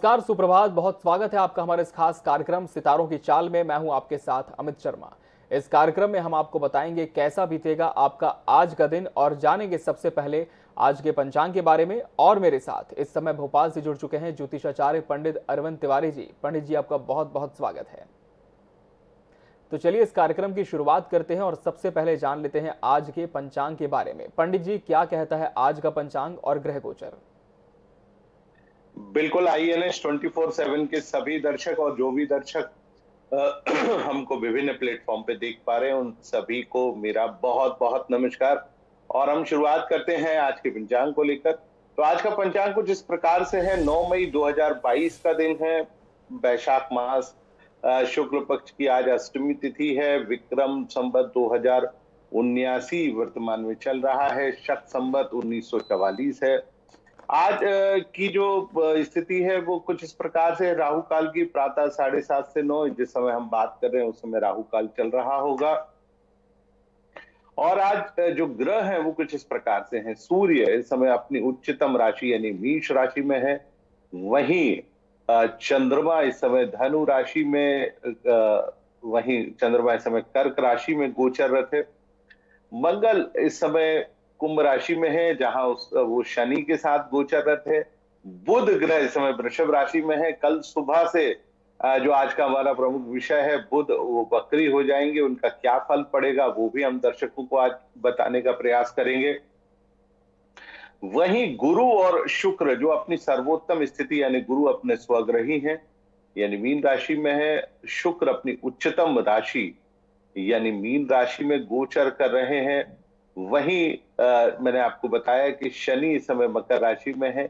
नमस्कार, सुप्रभात। बहुत स्वागत है आपका हमारे इस खास कार्यक्रम सितारों की चाल में। मैं हूं आपके साथ अमित शर्मा। इस कार्यक्रम में हम आपको बताएंगे कैसा बीतेगा आपका आज का दिन और जानेंगे सबसे पहले आज के पंचांग के बारे में। और मेरे साथ इस समय भोपाल से जुड़ चुके हैं ज्योतिषाचार्य पंडित अरविंद तिवारी जी। पंडित जी, आपका बहुत बहुत स्वागत है। तो चलिए इस कार्यक्रम की शुरुआत करते हैं और सबसे पहले जान लेते हैं आज के पंचांग के बारे में। पंडित जी, क्या कहता है आज का पंचांग और ग्रह गोचर? बिल्कुल, INS 24/7 के सभी दर्शक और जो भी दर्शक हमको विभिन्न प्लेटफॉर्म पे देख पा रहे हैं, उन सभी को मेरा बहुत बहुत नमस्कार। और हम शुरुआत करते हैं आज के पंचांग को लेकर। तो आज का पंचांग कुछ इस प्रकार से है। 9 मई 2022 का दिन है, वैशाख मास, शुक्ल पक्ष की आज अष्टमी तिथि है। विक्रम संवत 2079 वर्तमान में चल रहा है। शक संवत 1944 है। आज की जो स्थिति है वो कुछ इस प्रकार से। राहु काल की प्रातः 7:30 से 9, जिस समय हम बात कर रहे हैं उस समय राहु काल चल रहा होगा। और आज जो ग्रह हैं वो कुछ इस प्रकार से हैं। सूर्य इस समय अपनी उच्चतम राशि यानी मेष राशि में है। वहीं चंद्रमा इस समय धनु राशि में, वहीं चंद्रमा इस समय कर्क राशि में गोचररत है। मंगल इस समय कुंभ राशि में है, जहां वो शनि के साथ गोचररत है। बुध ग्रह इस समय वृषभ राशि में है। कल सुबह से जो आज का हमारा प्रमुख विषय है, बुध वो वक्री हो जाएंगे। उनका क्या फल पड़ेगा वो भी हम दर्शकों को आज बताने का प्रयास करेंगे। वहीं गुरु और शुक्र जो अपनी सर्वोत्तम स्थिति यानी गुरु अपने स्वग्रही हैं यानी मीन राशि में है। शुक्र अपनी उच्चतम राशि यानी मीन राशि में गोचर कर रहे हैं। वहीं मैंने आपको बताया कि शनि इस समय मकर राशि में है।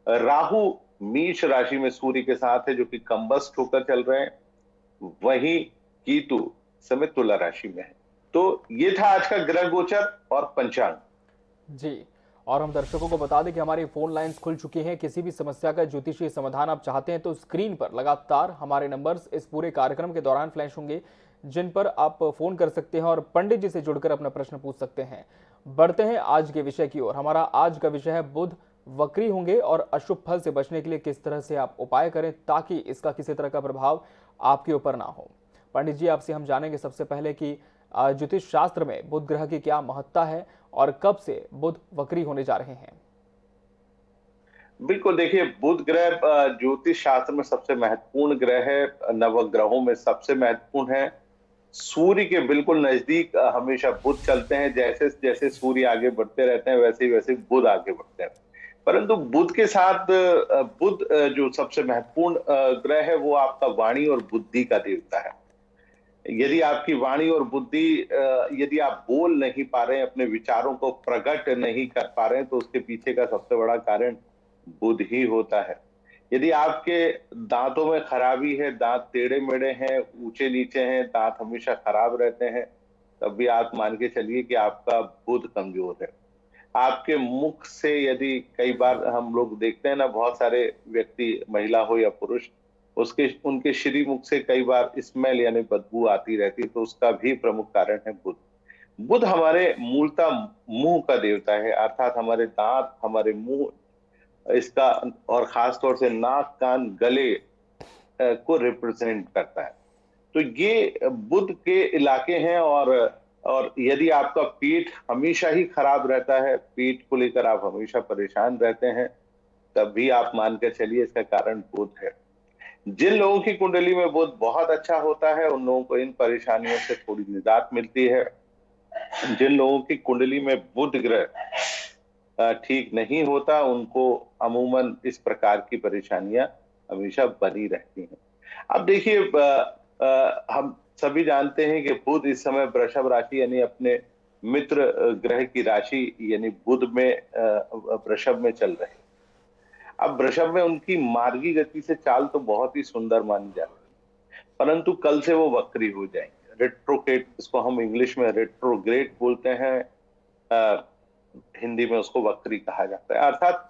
राहु मेष राशि में सूर्य के साथ है, जो कि कंबस्ट होकर चल रहे हैं। वहीं केतु समय तुला राशि में है। तो ये था आज का ग्रह गोचर और पंचांग जी। और हम दर्शकों को बता दें कि हमारी फोन लाइंस खुल चुकी हैं। किसी भी समस्या का ज्योतिषीय समाधान आप चाहते हैं तो स्क्रीन पर लगातार हमारे नंबर्स इस पूरे कार्यक्रम के दौरान फ्लैश होंगे, जिन पर आप फोन कर सकते हैं और पंडित जी से जुड़कर अपना प्रश्न पूछ सकते हैं। बढ़ते हैं आज के विषय की ओर। हमारा आज का विषय है बुध वक्री होंगे और अशुभ फल से बचने के लिए किस तरह से आप उपाय करें ताकि इसका किसी तरह का प्रभाव आपके ऊपर ना हो। पंडित जी, आपसे हम जानेंगे सबसे पहले कि ज्योतिष शास्त्र में बुध ग्रह की क्या महत्ता है और कब से बुध वक्री होने जा रहे हैं? बिल्कुल, देखिए, बुध ग्रह ज्योतिष शास्त्र में सबसे महत्वपूर्ण ग्रह है। नवग्रहों में सबसे महत्वपूर्ण है। सूर्य के बिल्कुल नजदीक हमेशा बुध चलते हैं। जैसे जैसे सूर्य आगे बढ़ते रहते हैं वैसे ही वैसे बुध आगे बढ़ते हैं। परंतु बुध के साथ बुध जो सबसे महत्वपूर्ण ग्रह है वो आपका वाणी और बुद्धि का देवता है। यदि आपकी वाणी और बुद्धि, यदि आप बोल नहीं पा रहे हैं, अपने विचारों को प्रकट नहीं कर पा रहे हैं, तो उसके पीछे का सबसे बड़ा कारण बुध ही होता है। यदि आपके दांतों में खराबी है, दांत टेढ़े मेढ़े हैं, ऊंचे नीचे हैं, दांत हमेशा खराब रहते हैं, तब भी आप मान के चलिए कि आपका बुध कमजोर है। आपके मुख से, यदि कई बार हम लोग देखते हैं ना, बहुत सारे व्यक्ति, महिला हो या पुरुष, उनके श्रीमुख से कई बार स्मेल यानी बदबू आती रहती है, तो उसका भी प्रमुख कारण है बुध। बुध हमारे मूलतः मुंह का देवता है, अर्थात हमारे दांत, हमारे मुंह, इसका और खास तौर से नाक, कान, गले को रिप्रेजेंट करता है। तो ये बुध के इलाके हैं। और यदि आपका पेट हमेशा ही खराब रहता है, पेट को लेकर आप हमेशा परेशान रहते हैं, तब भी आप मानकर चलिए इसका कारण बुध है। जिन लोगों की कुंडली में बुध बहुत अच्छा होता है उन लोगों को इन परेशानियों से थोड़ी निजात मिलती है। जिन लोगों की कुंडली में बुध ग्रह ठीक नहीं होता, उनको अमूमन इस प्रकार की परेशानियां हमेशा बनी रहती हैं। अब देखिए, हम सभी जानते हैं कि बुध इस समय वृषभ राशि यानी अपने मित्र ग्रह की राशि यानी बुध में, वृषभ में चल रहे हैं। अब वृषभ में उनकी मार्गी गति से चाल तो बहुत ही सुंदर मानी जाती है, परंतु कल से वो वक्री हो जाएंगे। रेट्रोग्रेड, इसको हम इंग्लिश में रेट्रोग्रेड बोलते हैं, हिंदी में उसको वक्री कहा जाता है। अर्थात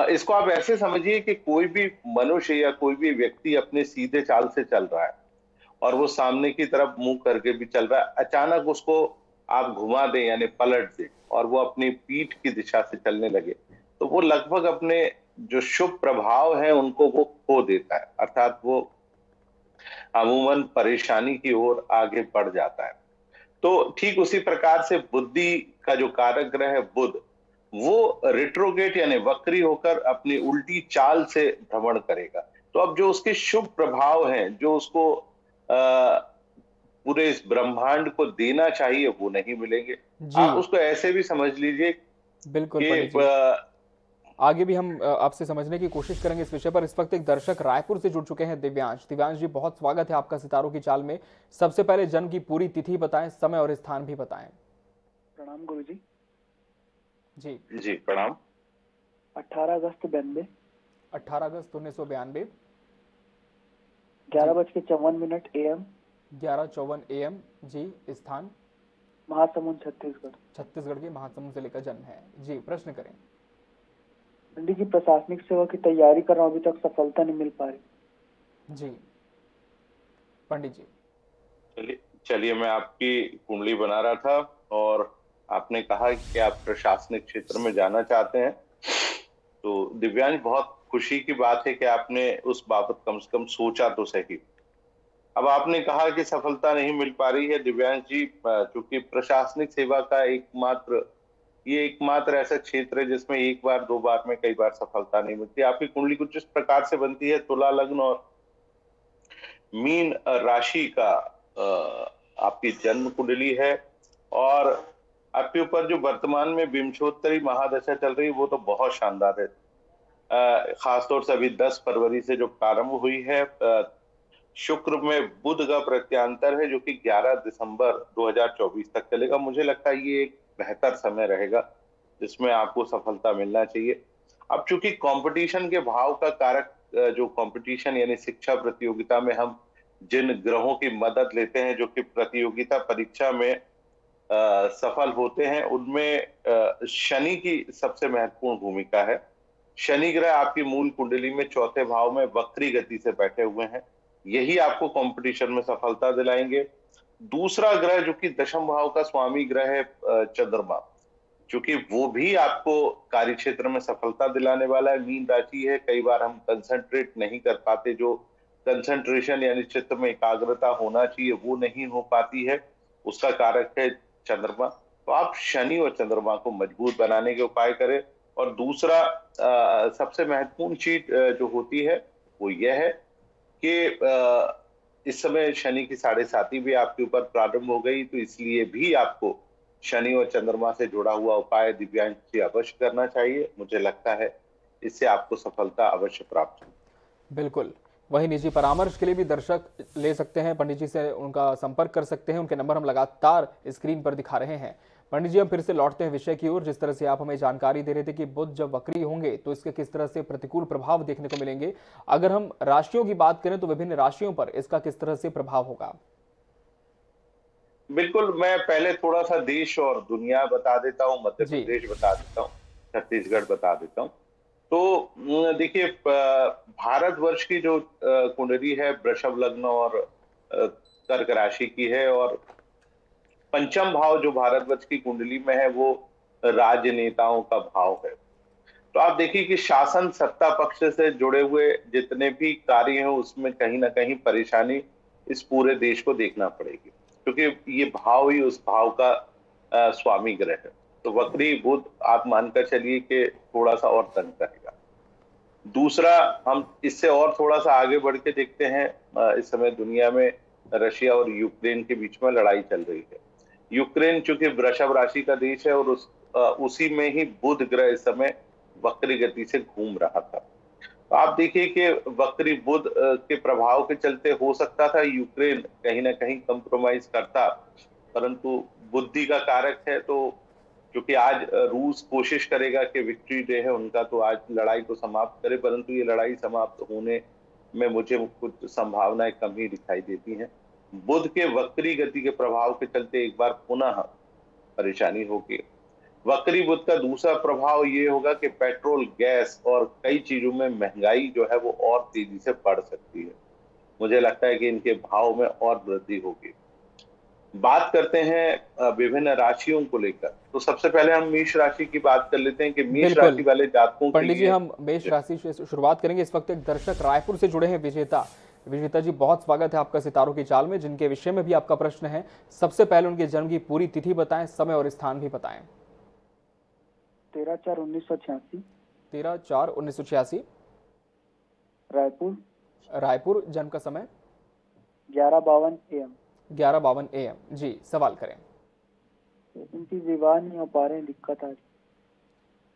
इसको आप ऐसे समझिए कि कोई भी मनुष्य या कोई भी व्यक्ति अपने सीधे चाल से चल रहा है और वो सामने की तरफ मुंह करके भी चल रहा है, अचानक उसको आप घुमा दें यानी पलट दें और वो अपनी पीठ की दिशा से चलने लगे, तो वो लगभग अपने जो शुभ प्रभाव है उनको वो खो देता है, अर्थात वो अमूमन परेशानी की ओर आगे बढ़ जाता है। तो ठीक उसी प्रकार से बुद्धि का जो कारक ग्रह है बुध, वो रिट्रोगेट यानी वक्री होकर अपनी उल्टी चाल से भ्रमण करेगा। तो अब जो उसके शुभ प्रभाव हैं, जो उसको पूरे इस ब्रह्मांड को देना चाहिए, वो नहीं मिलेंगे। जी आप उसको ऐसे भी समझ लीजिए बिल्कुल कि पंडित जी, आगे भी हम आपसे समझने की कोशिश करेंगे इस विषय पर। इस वक्त एक दर्शक रायपुर से जुड़ चुके हैं, दिव्यांश। दिव्यांश जी, बहुत स्वागत है आपका सितारों की चाल में। सबसे पहले जन्म की पूरी तिथि बताएं, समय और स्थान भी बताएं। प्रणाम गुरु जी। जी जी प्रणाम। 18 अगस्त 92। 18 अगस्त 1992। 11:54 AM। 11:54 AM। जी, स्थान महासमुंद छत्तीसगढ़। छत्तीसगढ़ के महासमुंद जिले का जन्म है। जी, प्रश्न करें। पंडित जी, प्रशासनिक सेवा की तैयारी कर रहा हूँ, अभी तक सफलता नहीं मिल पा रही। जी पंडित जी। चलिए चलिए, मैं आपकी कुंडली बना रहा था और आपने कहा कि आप प्रशासनिक क्षेत्र में जाना चाहते हैं। तो दिव्यांश, बहुत खुशी की बात है कि आपने उस बाबत कम से कम सोचा तो सही। अब आपने कहा कि सफलता नहीं मिल पा रही है दिव्यांश जी, क्योंकि प्रशासनिक सेवा का एकमात्र ऐसा क्षेत्र है जिसमें एक बार दो बार में कई बार सफलता नहीं मिलती। आपकी कुंडली कुछ इस प्रकार से बनती है, तुला लग्न और मीन राशि का आपकी जन्म कुंडली है। और आपके ऊपर जो वर्तमान में विंशोत्तरी महादशा चल रही है वो तो बहुत शानदार है। खासतौर से अभी 10 फरवरी से जो प्रारंभ हुई है, शुक्र में बुध का प्रत्यांतर है जो कि 11 दिसंबर 2024 तक चलेगा। मुझे लगता है ये एक बेहतर समय रहेगा जिसमें आपको सफलता मिलना चाहिए। अब चूंकि कंपटीशन के भाव का कारक, जो कंपटीशन यानी शिक्षा प्रतियोगिता में हम जिन ग्रहों की मदद लेते हैं जो कि प्रतियोगिता परीक्षा में सफल होते हैं, उनमें शनि की सबसे महत्वपूर्ण भूमिका है। शनि ग्रह आपकी मूल कुंडली में चौथे भाव में वक्री गति से बैठे हुए हैं, यही आपको कंपटीशन में सफलता दिलाएंगे। दूसरा ग्रह जो कि दशम भाव का स्वामी ग्रह है चंद्रमा, क्योंकि वो भी आपको कार्य क्षेत्र में सफलता दिलाने वाला है। मीन राशि है, कई बार हम कंसंट्रेट नहीं कर पाते, जो कंसंट्रेशन यानी चित्त में एकाग्रता होना चाहिए वो नहीं हो पाती है, उसका कारक है चंद्रमा। तो आप शनि और चंद्रमा को मजबूत बनाने के उपाय करें। और दूसरा सबसे महत्वपूर्ण चीज जो होती है वो यह है कि इस समय शनि की 7.5 भी आपके ऊपर प्रारंभ हो गई, तो इसलिए भी आपको शनि और चंद्रमा से जुड़ा हुआ उपाय दिव्यांश जी अवश्य करना चाहिए। मुझे लगता है इससे आपको सफलता अवश्य प्राप्त होगी। बिल्कुल। वहीं निजी परामर्श के लिए भी दर्शक ले सकते हैं, पंडित जी से उनका संपर्क कर सकते हैं। उनके नंबर हम लगातार स्क्रीन पर दिखा रहे हैं। पंडित जी, हम फिर से लौटते हैं विषय की ओर। जिस तरह से आप हमें जानकारी दे रहे थे कि बुध जब वक्री होंगे तो इसके किस तरह से प्रतिकूल प्रभाव देखने को मिलेंगे, अगर हम राशियों की बात करें तो विभिन्न राशियों पर इसका किस तरह से प्रभाव होगा? बिल्कुल, मैं पहले थोड़ा सा देश और दुनिया बता देता हूँ, मध्य जी प्रदेश बता देता हूँ, छत्तीसगढ़ बता देता हूँ। तो देखिए, भारतवर्ष की जो कुंडली है वृषभ लग्न और कर्क राशि की है, और पंचम भाव जो भारतवर्ष की कुंडली में है वो राजनेताओं का भाव है। तो आप देखिए कि शासन सत्ता पक्ष से जुड़े हुए जितने भी कार्य हैं उसमें कहीं ना कहीं परेशानी इस पूरे देश को देखना पड़ेगी, क्योंकि ये भाव ही उस भाव का स्वामी ग्रह है। तो वक्री बुध आप मानकर चलिए कि थोड़ा सा और तंग करेगा। दूसरा, हम इससे और थोड़ा सा आगे बढ़ के देखते हैं, इस समय दुनिया में रशिया और यूक्रेन के बीच में लड़ाई चल रही है। यूक्रेन चूंकि वृषभ राशि का देश है और उसी में ही बुध ग्रह इस समय वक्री गति से घूम रहा था। तो आप देखिए कि वक्री बुध के प्रभाव के चलते हो सकता था यूक्रेन कहीं ना कहीं कंप्रोमाइज करता, परंतु बुद्धि का कारक है, तो क्योंकि आज रूस कोशिश करेगा कि विक्ट्री डे है उनका, तो आज लड़ाई को समाप्त करे, परंतु ये लड़ाई समाप्त होने में मुझे कुछ संभावनाएं कम ही दिखाई देती हैं। बुध के वक्री गति के प्रभाव के चलते एक बार पुनः परेशानी होगी। वक्री बुध का दूसरा प्रभाव ये होगा कि पेट्रोल, गैस और कई चीजों में महंगाई जो है वो और तेजी से बढ़ सकती है। मुझे लगता है कि इनके भाव में और वृद्धि होगी। बात करते हैं विभिन्न राशियों को लेकर, तो सबसे पहले हम मेष राशि की बात कर लेते हैं कि मेष बिल्कुल राशि वाले जातकों के पंडित जी, लिए। हम मेष राशि से शुरुआत करेंगे। इस वक्त एक दर्शक रायपुर से जुड़े हैं, विजेता। विजेता जी, बहुत स्वागत है आपका सितारों की चाल में, जिनके विषय में भी आपका प्रश्न है। सबसे पहले उनके जन्म की पूरी तिथि बताएं, समय और स्थान भी बताएं। 13/4/1986। 13/4/1986। रायपुर। रायपुर। जन्म का समय 11:52 AM। 11:52 AM। जी, सवाल करें। इनकी विवाह नहीं हो पा रहे हैं, दिक्कत आ रही।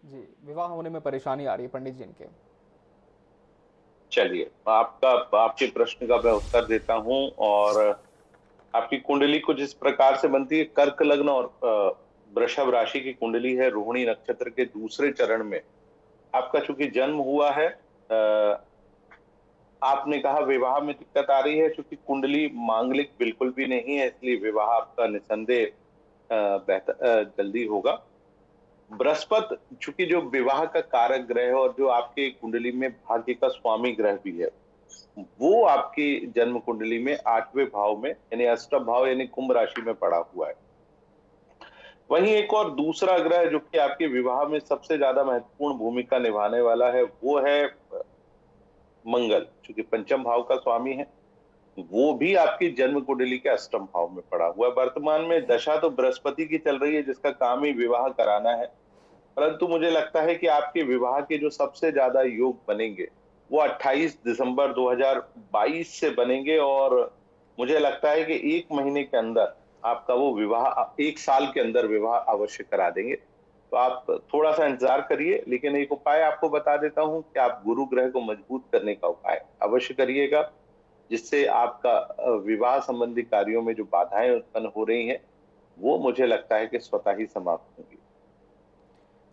जी, विवाह होने में परेशानी आ रही है पंडित जी इनके। चलिए, आपके प्रश्न का मैं उत्तर देता हूं। और आपकी कुंडली कुछ इस प्रकार से बनती है। कर्क लग्न और वृषभ राशि की कुंडली है। रोहिणी नक्षत्र के दूसरे चरण में आपका चूंकि जन्म हुआ है, आपने कहा विवाह में दिक्कत आ रही है। चूंकि कुंडली मांगलिक बिल्कुल भी नहीं है, इसलिए विवाह आपका निसंदेह बेहतर जल्दी होगा। बृहस्पति चूंकि जो विवाह का कारक ग्रह है और जो आपके कुंडली में भाग्य का स्वामी ग्रह भी है, वो आपकी जन्म कुंडली में 8वें भाव में यानी अष्टम भाव यानी कुंभ राशि में पड़ा हुआ है। वहीं एक और दूसरा ग्रह जो कि आपके विवाह में सबसे ज्यादा महत्वपूर्ण भूमिका निभाने वाला है, वो है मंगल। चूंकि पंचम भाव का स्वामी है, वो भी आपकी जन्म कुंडली के अष्टम भाव में पड़ा हुआ है। वर्तमान में दशा तो बृहस्पति की चल रही है, जिसका काम ही विवाह कराना है। परंतु मुझे लगता है कि आपके विवाह के जो सबसे ज्यादा योग बनेंगे वो 28 दिसंबर 2022 से बनेंगे। और मुझे लगता है कि 1 महीने के अंदर आपका वो विवाह, 1 साल के अंदर विवाह अवश्य करा देंगे। तो आप थोड़ा सा इंतजार करिए। लेकिन एक उपाय आपको बता देता हूं कि आप गुरु ग्रह को मजबूत करने का उपाय अवश्य करिएगा, जिससे आपका विवाह संबंधी कार्यों में जो बाधाएं उत्पन्न हो रही हैं, वो मुझे लगता है कि स्वतः ही समाप्त होंगी।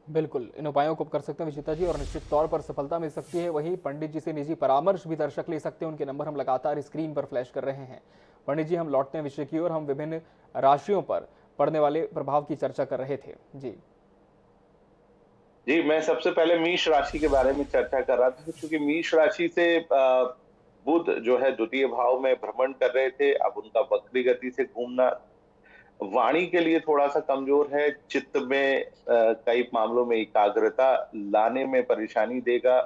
बिल्कुल, इन उपायों को कर सकते हैं विजेता जी, और निश्चित तौर पर सफलता मिल सकती है। वहीं पंडित जी से निजी परामर्श भी दर्शक ले सकते हैं, उनके नंबर हम लगातार स्क्रीन पर फ्लैश कर रहे हैं। पंडित जी, हम लौटते हैं विषय की ओर। हम विभिन्न राशियों पर पड़ने वाले प्रभाव की चर्चा कर रहे थे। जी जी, मैं सबसे पहले मेष राशि के बारे में चर्चा कर रहा था, क्योंकि मेष राशि से बुध जो है द्वितीय भाव में भ्रमण कर रहे थे। अब उनका वक्री गति से घूमना वाणी के लिए थोड़ा सा कमजोर है। चित्त में कई मामलों में एकाग्रता लाने में परेशानी देगा।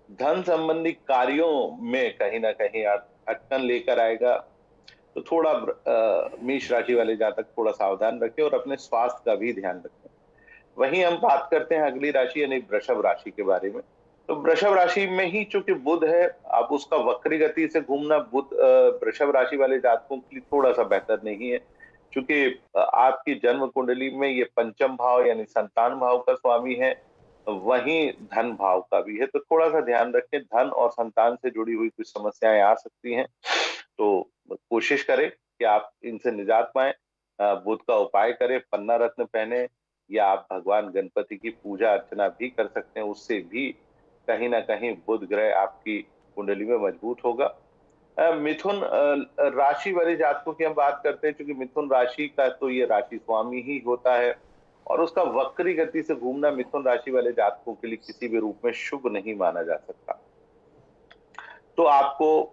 धन संबंधी कार्यों में कहीं ना कहीं अटकन लेकर आएगा। तो थोड़ा मेष राशि वाले जातक थोड़ा सावधान रखें और अपने स्वास्थ्य का भी ध्यान रखें। वहीं हम बात करते हैं अगली राशि यानी वृषभ राशि के बारे में। तो वृषभ राशि में ही चूंकि बुध है, अब उसका वक्री गति से घूमना बुध वृषभ राशि वाले जातकों के लिए थोड़ा सा बेहतर नहीं है। चूंकि आपकी जन्म कुंडली में ये पंचम भाव यानी संतान भाव का स्वामी है, वहीं धन भाव का भी है। तो थोड़ा सा ध्यान रखें, धन और संतान से जुड़ी हुई कुछ समस्याएं आ सकती हैं। तो कोशिश करें कि आप इनसे निजात पाएं। बुध का उपाय करें, पन्ना रत्न पहने, या आप भगवान गणपति की पूजा अर्चना भी कर सकते हैं। उससे भी कहीं ना कहीं बुध ग्रह आपकी कुंडली में मजबूत होगा। मिथुन राशि वाले जातकों की हम बात करते हैं, क्योंकि मिथुन राशि का तो ये राशि स्वामी ही होता है, और उसका वक्री गति से घूमना मिथुन राशि वाले जातकों के लिए किसी भी रूप में शुभ नहीं माना जा सकता। तो आपको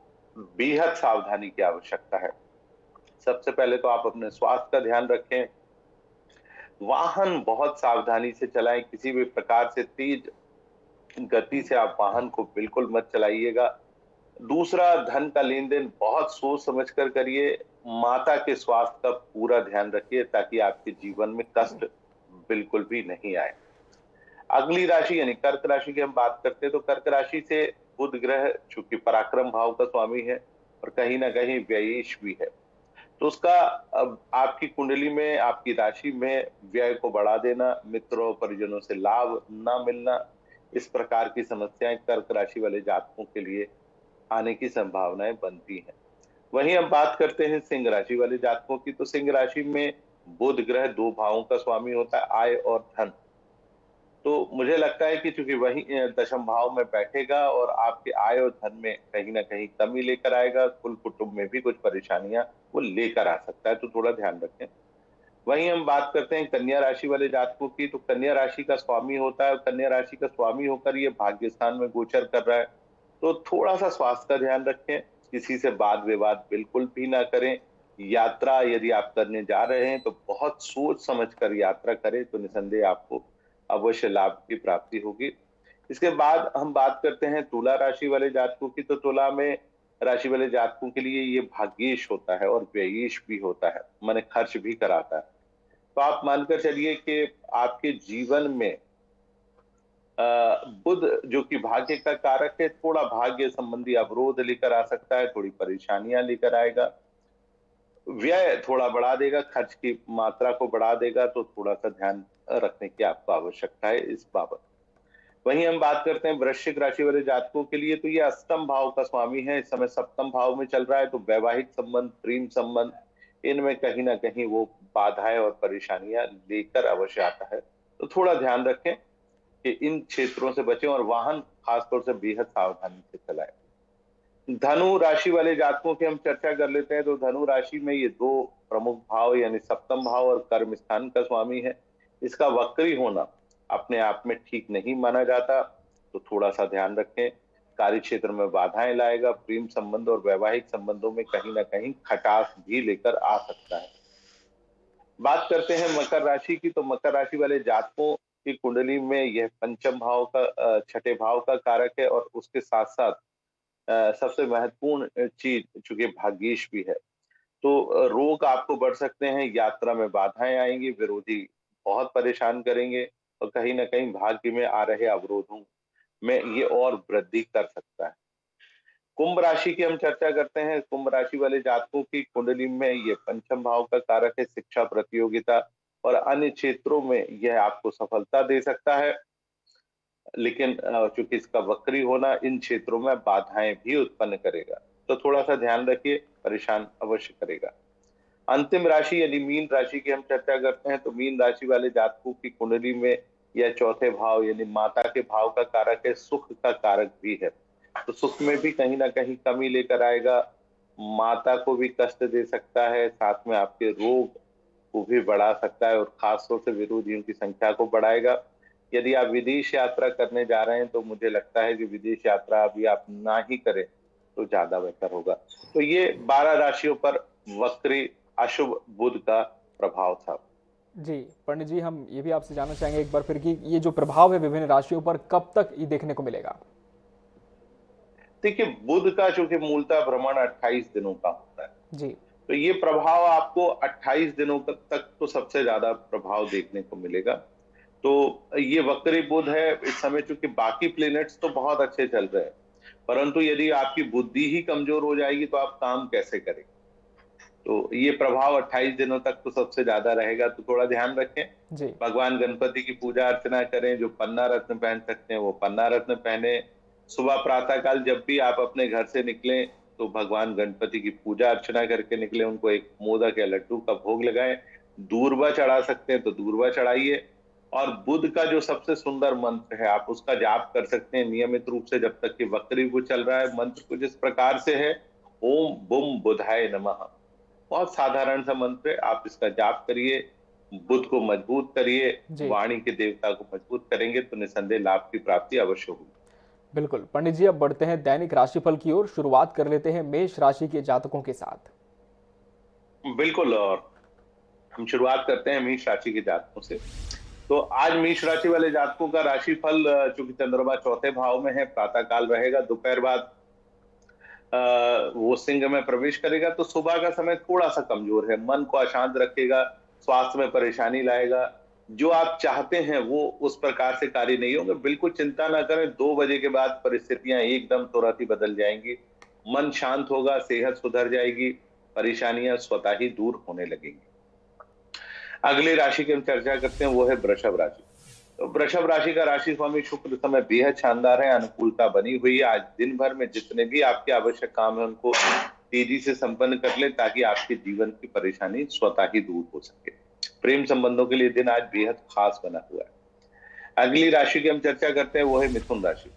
बेहद सावधानी की आवश्यकता है। सबसे पहले तो आप अपने स्वास्थ्य का ध्यान रखें। वाहन बहुत सावधानी से चलाएं। किसी भी प्रकार से तेज गति से आप वाहन को बिल्कुल मत चलाइएगा। दूसरा, धन का लेन देन बहुत सोच समझ कर करिए। माता के स्वास्थ्य का पूरा ध्यान रखिए, ताकि आपके जीवन में कष्ट बिल्कुल भी नहीं आए। अगली राशि यानी कर्क राशि की हम बात करते हैं। तो कर्क राशि से बुध ग्रह चूंकि पराक्रम भाव का स्वामी है और कहीं ना कहीं व्ययेश भी है, तो उसका अब आपकी कुंडली में, आपकी राशि में व्यय को बढ़ा देना, मित्रों परिजनों से लाभ ना मिलना, इस प्रकार की समस्याएं कर्क राशि वाले जातकों के लिए आने की संभावनाएं बनती हैं। वहीं हम बात करते हैं सिंह राशि वाले जातकों की। तो सिंह राशि में बुध ग्रह 2 भावों का स्वामी होता है, आय और धन। तो मुझे लगता है कि चूंकि वही दशम भाव में बैठेगा और आपके आय और धन में कहीं ना कहीं कमी लेकर आएगा, कुल कुटुंब में भी कुछ परेशानियां वो लेकर आ सकता है। तो थोड़ा ध्यान रखें। वहीं हम बात करते हैं कन्या राशि वाले जातकों की। तो कन्या राशि का स्वामी होता है, और कन्या राशि का स्वामी होकर ये भाग्य स्थान में गोचर कर रहा है। तो थोड़ा सा स्वास्थ्य का ध्यान रखें। किसी से वाद विवाद बिल्कुल भी ना करें। यात्रा यदि आप करने जा रहे हैं तो बहुत सोच समझ कर यात्रा करें, तो निसंदेह आपको अवश्य लाभ की प्राप्ति होगी। इसके बाद हम बात करते हैं तुला राशि वाले जातकों की। तो तुला में राशि वाले जातकों के लिए ये भाग्येश होता है और व्ययेश भी होता है, माने खर्च भी कराता है। तो आप मानकर चलिए कि आपके जीवन में बुध जो कि भाग्य का कारक है, थोड़ा भाग्य संबंधी अवरोध लेकर आ सकता है, थोड़ी परेशानियां लेकर आएगा, व्यय थोड़ा बढ़ा देगा, खर्च की मात्रा को बढ़ा देगा। तो थोड़ा सा ध्यान रखने की आपको आवश्यकता है इस बाबत। वहीं हम बात करते हैं वृश्चिक राशि वाले जातकों के लिए। तो ये अष्टम भाव का स्वामी है, इस समय सप्तम भाव में चल रहा है। तो वैवाहिक संबंध, प्रेम संबंध, इनमें कहीं ना कहीं वो बाधाएं और परेशानियां लेकर अवश्य आता है। तो थोड़ा ध्यान रखें कि इन क्षेत्रों से बचें और वाहन खासतौर से बेहद सावधानी से चलाएं। धनु राशि वाले जातकों की हम चर्चा कर लेते हैं। तो धनु राशि में ये दो प्रमुख भाव यानी सप्तम भाव और कर्म स्थान का स्वामी है। इसका वक्री होना अपने आप में ठीक नहीं माना जाता, तो थोड़ा सा ध्यान रखें। कार्य क्षेत्र में बाधाएं लाएगा, प्रेम संबंध और वैवाहिक संबंधों में कहीं ना कहीं खटास भी लेकर आ सकता है। बात करते हैं मकर राशि की। तो मकर राशि वाले जातकों की कुंडली में यह पंचम भाव का छठे भाव का कारक है और उसके साथ साथ सबसे महत्वपूर्ण चीज चूंकि भाग्येश भी है। तो रोग आपको बढ़ सकते हैं, यात्रा में बाधाएं आएंगी, विरोधी बहुत परेशान करेंगे और कहीं ना कहीं भाग्य में आ रहे अवरोधों में ये और वृद्धि कर सकता है। कुंभ राशि की हम चर्चा करते हैं। कुंभ राशि वाले जातकों की कुंडली में ये पंचम भाव का कारक है। शिक्षा, प्रतियोगिता और अन्य क्षेत्रों में यह आपको सफलता दे सकता है, लेकिन चूंकि इसका वक्री होना इन क्षेत्रों में बाधाएं भी उत्पन्न करेगा, तो थोड़ा सा ध्यान रखिए, परेशान अवश्य करेगा। अंतिम राशि यानी मीन राशि की हम चर्चा करते हैं। तो मीन राशि वाले जातकों की कुंडली में यह चौथे भाव यानी माता के भाव का कारक है, सुख का कारक भी है। तो सुख में भी कहीं ना कहीं कमी लेकर आएगा, माता को भी कष्ट दे सकता है, साथ में आपके रोग को भी बढ़ा सकता है और खासतौर से विरोधियों की संख्या को बढ़ाएगा। यदि आप विदेश यात्रा करने जा रहे हैं तो मुझे लगता है कि विदेश यात्रा अभी आप ना ही करें तो ज्यादा बेहतर होगा। तो ये 12 राशियों पर वक्री अशुभ बुध का प्रभाव था। जी पंडित जी, हम ये भी आपसे जानना चाहेंगे एक बार फिर कि ये जो प्रभाव है विभिन्न राशियों पर कब तक ये देखने को मिलेगा? देखिए, बुध का चूंकि मूलतः भ्रमण 28 दिनों का होता है, जी तो ये प्रभाव आपको 28 दिनों तक तो सबसे ज्यादा प्रभाव देखने को मिलेगा। तो ये वक्री बुध है इस समय, चूंकि बाकी प्लेनेट्स तो बहुत अच्छे चल रहे हैं, परंतु यदि आपकी बुद्धि ही कमजोर हो जाएगी तो आप काम कैसे करेंगे। तो ये प्रभाव 28 दिनों तक तो सबसे ज्यादा रहेगा, तो थोड़ा ध्यान रखें। जी भगवान गणपति की पूजा अर्चना करें, जो पन्ना रत्न पहन सकते हैं वो पन्ना रत्न पहने। सुबह प्रातः काल जब भी आप अपने घर से निकलें तो भगवान गणपति की पूजा अर्चना करके निकले, उनको एक मोदक या लड्डू का भोग लगाएं। दूर्वा चढ़ा सकते हैं तो दूर्वा चढ़ाइए। और बुध का जो सबसे सुंदर मंत्र है आप उसका जाप कर सकते हैं नियमित रूप से जब तक कि वक्री बुध चल रहा है। मंत्र कुछ इस प्रकार से है, ओम बुम बुधाय नमः। बहुत साधारण सा मंत्र है, आप इसका जाप करिए, बुध को मजबूत करिए, जी वाणी के देवता को मजबूत करेंगे तो निसंदेह लाभ की प्राप्ति अवश्य होगी। बिल्कुल पंडित जी, अब बढ़ते हैं दैनिक राशिफल की ओर। शुरुआत कर लेते हैं मेष राशि के जातकों के साथ। बिल्कुल, और हम शुरुआत करते हैं मेष राशि के जातकों से। तो आज मेष राशि वाले जातकों का राशिफल, चूंकि चंद्रमा चौथे भाव में है, प्रातः काल रहेगा, दोपहर बाद वो सिंह में प्रवेश करेगा। तो सुबह का समय थोड़ा सा कमजोर है, मन को अशांत रखेगा, स्वास्थ्य में परेशानी लाएगा, जो आप चाहते हैं वो उस प्रकार से कार्य नहीं होंगे। बिल्कुल चिंता ना करें, 2 बजे के बाद परिस्थितियां एकदम तुरंत ही बदल जाएंगी, मन शांत होगा, सेहत सुधर जाएगी, परेशानियां स्वतः ही दूर होने लगेंगी। अगली राशि की हम चर्चा करते हैं, वो है वृषभ राशि। तो वृषभ राशि का राशि स्वामी शुक्र समय बेहद शानदार है, अनुकूलता बनी हुई है। आज दिन भर में जितने भी आपके आवश्यक काम है उनको तेजी से संपन्न कर ले ताकि आपके जीवन की परेशानी स्वतः ही दूर हो सके। प्रेम संबंधों के लिए दिन आज बेहद खास बना हुआ है। अगली राशि की हम चर्चा करते हैं, वो है मिथुन राशि।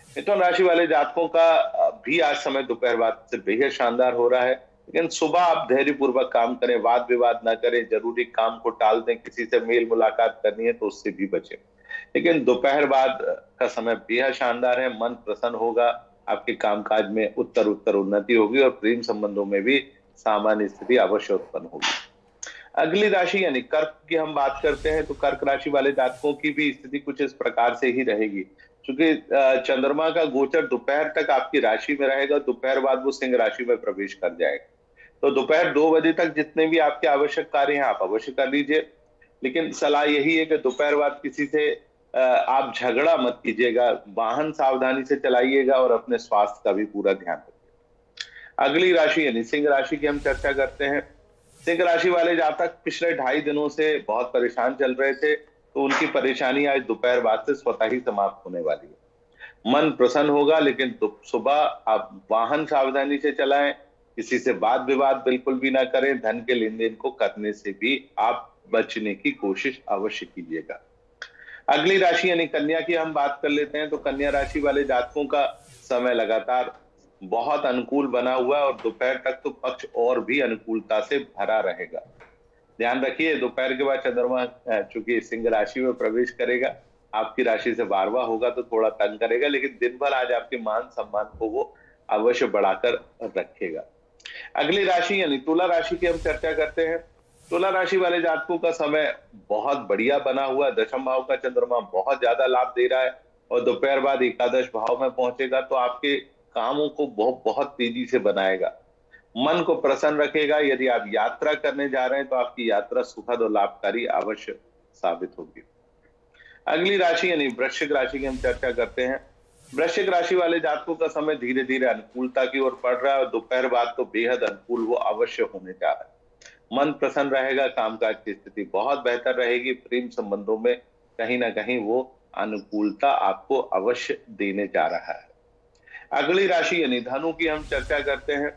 मिथुन राशि वाले जातकों का भी आज समय दोपहर बाद से बेहद शानदार हो रहा है, लेकिन सुबह आप धैर्य पूर्वक काम करें, वाद विवाद ना करें, जरूरी काम को टाल दें, किसी से मेल मुलाकात करनी है तो उससे भी बचें। लेकिन दोपहर बाद का समय बेहद शानदार है, मन प्रसन्न होगा, आपके कामकाज में उत्तर उत्तर उन्नति होगी और प्रेम संबंधों में भी सामान्य स्थिति अवश्य उत्पन्न होगी। अगली राशि यानी कर्क की हम बात करते हैं तो कर्क राशि वाले जातकों की भी स्थिति कुछ इस प्रकार से ही रहेगी। क्योंकि चंद्रमा का गोचर दोपहर तक आपकी राशि में रहेगा, दोपहर बाद वो सिंह राशि में प्रवेश कर जाएगा। तो दोपहर 2 बजे तक जितने भी आपके आवश्यक कार्य हैं आप अवश्य कर लीजिए, लेकिन सलाह यही है कि दोपहर बाद किसी से आप झगड़ा मत कीजिएगा, वाहन सावधानी से चलाइएगा और अपने स्वास्थ्य का भी पूरा ध्यान रखिएगा। अगली राशि यानी सिंह राशि की हम चर्चा करते हैं। सिंह राशि वाले जातक पिछले 2.5 दिनों से बहुत परेशान चल रहे थे, तो उनकी परेशानी आज दोपहर बाद से स्वतः ही समाप्त होने वाली है। मन प्रसन्न होगा, लेकिन सुबह आप वाहन सावधानी से चलाएं, किसी से वाद विवाद बिल्कुल भी ना करें, धन के लेन देन को करने से भी आप बचने की कोशिश अवश्य कीजिएगा। अगली राशि यानी कन्या की हम बात कर लेते हैं तो कन्या राशि वाले जातकों का समय लगातार बहुत अनुकूल बना हुआ है और दोपहर तक तो पक्ष और भी अनुकूलता से भरा रहेगा। ध्यान रखिए, दोपहर के बाद चंद्रमा चूंकि सिंह राशि में प्रवेश करेगा, आपकी राशि से 12वां होगा तो थोड़ा तंग करेगा, लेकिन दिन भर आज आपके मान सम्मान को वो अवश्य बढ़ाकर रखेगा। अगली राशि यानी तुला राशि की हम चर्चा करते हैं। तुला राशि वाले जातकों का समय बहुत बढ़िया बना हुआ है। दशम भाव का चंद्रमा बहुत ज्यादा लाभ दे रहा है और दोपहर बाद एकादश भाव में पहुंचेगा तो आपके कामों को बहुत तेजी से बनाएगा, मन को प्रसन्न रखेगा। यदि आप यात्रा करने जा रहे हैं तो आपकी यात्रा सुखद और लाभकारी अवश्य साबित होगी। अगली राशि यानी वृश्चिक राशि की हम चर्चा करते हैं। वृश्चिक राशि वाले जातकों का समय धीरे धीरे अनुकूलता की ओर बढ़ रहा है और दोपहर बाद तो बेहद अनुकूल वो अवश्य होने जा रहा है। मन प्रसन्न रहेगा, कामकाज की स्थिति बहुत बेहतर रहेगी, प्रेम संबंधों में कहीं ना कहीं वो अनुकूलता आपको अवश्य देने जा रहा है। अगली राशि यानी धनु की हम चर्चा करते हैं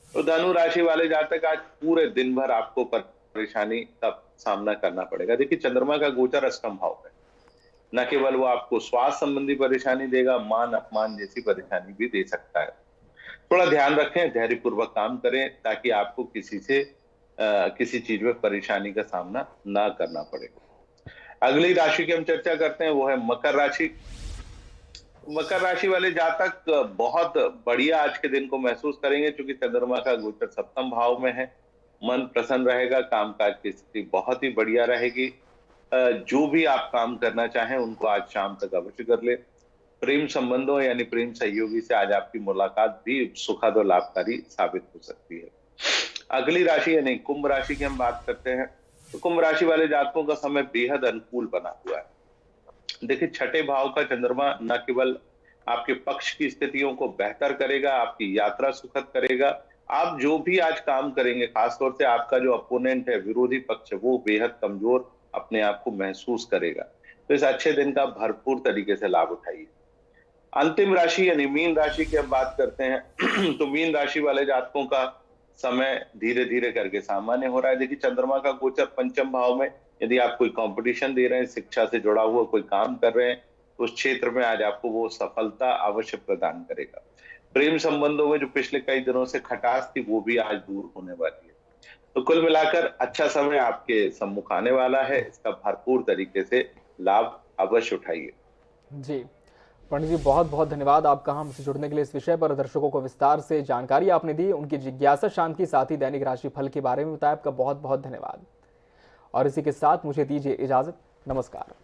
तो धनु राशि वाले जातक आज पूरे दिन भर आपको परेशानी का सामना करना पड़ेगा। देखिए, चंद्रमा का गोचर अष्टम भाव में, न केवल वो आपको स्वास्थ्य संबंधी परेशानी देगा, मान अपमान जैसी परेशानी भी दे सकता है। थोड़ा ध्यान रखें, धैर्यपूर्वक काम करें ताकि आपको किसी चीज में परेशानी का सामना ना करना पड़े। अगली राशि की हम चर्चा करते हैं, वो है मकर राशि। मकर राशि वाले जातक बहुत बढ़िया आज के दिन को महसूस करेंगे क्योंकि चंद्रमा का गोचर सप्तम भाव में है। मन प्रसन्न रहेगा, कामकाज की स्थिति बहुत ही बढ़िया रहेगी। जो भी आप काम करना चाहें उनको आज शाम तक अवश्य कर ले। प्रेम संबंधों यानी प्रेम सहयोगी से आज आपकी मुलाकात भी सुखद और लाभकारी साबित हो सकती है। अगली राशि यानी कुंभ राशि की हम बात करते हैं तो कुंभ राशि वाले जातकों का समय बेहद अनुकूल बना हुआ है। देखिए, छठे भाव का चंद्रमा न केवल आपके पक्ष की स्थितियों को बेहतर करेगा, आपकी यात्रा सुखद करेगा। आप जो भी आज काम करेंगे, खासतौर से आपका जो अपोनेंट है, विरोधी पक्ष, वो बेहद कमजोर अपने आप को महसूस करेगा। तो इस अच्छे दिन का भरपूर तरीके से लाभ उठाइए। अंतिम राशि यानी मीन राशि की हम बात करते हैं तो मीन राशि वाले जातकों का समय धीरे धीरे करके सामान्य हो रहा है। देखिए, चंद्रमा का गोचर पंचम भाव में, यदि आप कोई कंपटीशन दे रहे हैं, शिक्षा से जुड़ा हुआ कोई काम कर रहे हैं तो उस क्षेत्र में आज आपको वो सफलता अवश्य प्रदान करेगा। प्रेम संबंधों में जो पिछले कई दिनों से खटास थी वो भी आज दूर होने वाली है। तो कुल मिलाकर अच्छा समय आपके सम्मुख आने वाला है, इसका भरपूर तरीके से लाभ अवश्य उठाइए। जी पंडित जी, बहुत बहुत धन्यवाद आपका हमसे जुड़ने के लिए। इस विषय पर दर्शकों को विस्तार से जानकारी आपने दी, उनकी जिज्ञासा शांत की, साथ ही दैनिक राशि फल के बारे में बताया। आपका बहुत बहुत धन्यवाद और इसी के साथ मुझे दीजिए इजाजत। नमस्कार।